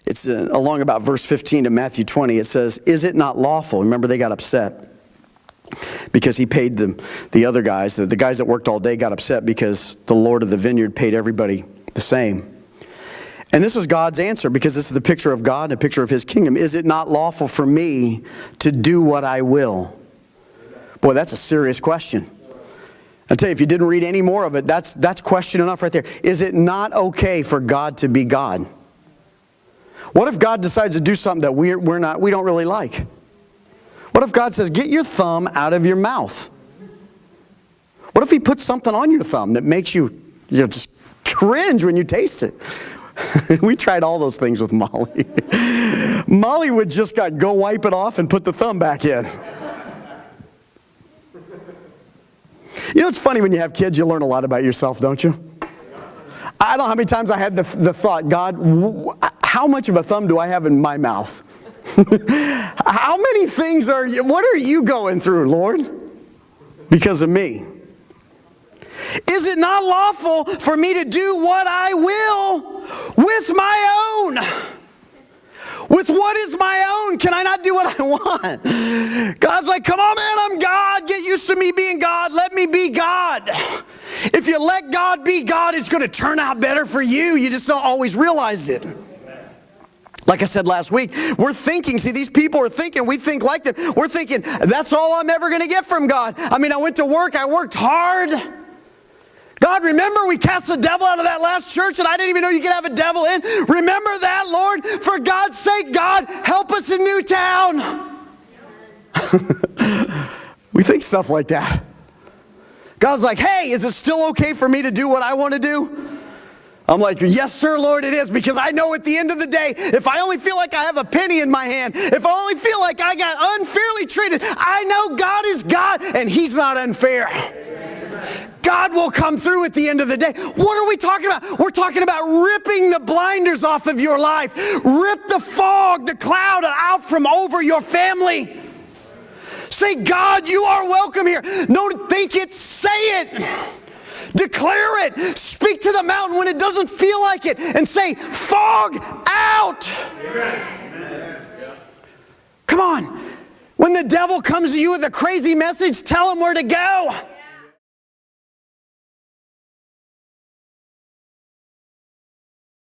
It's along about verse 15 of Matthew 20. It says, is it not lawful? Remember, they got upset because he paid the other guys. The guys that worked all day got upset because the Lord of the vineyard paid everybody the same. And this is God's answer, because this is the picture of God and a picture of his kingdom. Is it not lawful for me to do what I will? Boy, that's a serious question. I tell you, if you didn't read any more of it, that's question enough right there. Is it not okay for God to be God? What if God decides to do something that we don't really like? What if God says, get your thumb out of your mouth? What if he puts something on your thumb that makes you just cringe when you taste it? We tried all those things with Molly. Molly would just go wipe it off and put the thumb back in. You know, it's funny when you have kids, you learn a lot about yourself, don't you? I don't know how many times I had the thought, God, how much of a thumb do I have in my mouth? How many things what are you going through, Lord? Because of me. Is it not lawful for me to do what I will with my own? With what is my own? Can I not do what I want? God's like, come on, man, I'm God. Get used to me being God. Let me be God. If you let God be God, it's going to turn out better for you. You just don't always realize it. Like I said last week, we're thinking, see, these people are thinking, we think like them. We're thinking, that's all I'm ever going to get from God. I mean, I went to work, I worked hard. God, remember we cast the devil out of that last church and I didn't even know you could have a devil in? Remember that, Lord? For God's sake, God, help us in Newtown. We think stuff like that. God's like, hey, is it still okay for me to do what I want to do? I'm like, yes, sir, Lord, it is, because I know at the end of the day, if I only feel like I have a penny in my hand, if I only feel like I got unfairly treated, I know God is God and he's not unfair. God will come through at the end of the day. What are we talking about? We're talking about ripping the blinders off of your life. Rip the fog, the cloud out from over your family. Say, God, you are welcome here. Don't think it, say it. Declare it. Speak to the mountain when it doesn't feel like it. And say, fog out. Come on. When the devil comes to you with a crazy message, tell him where to go.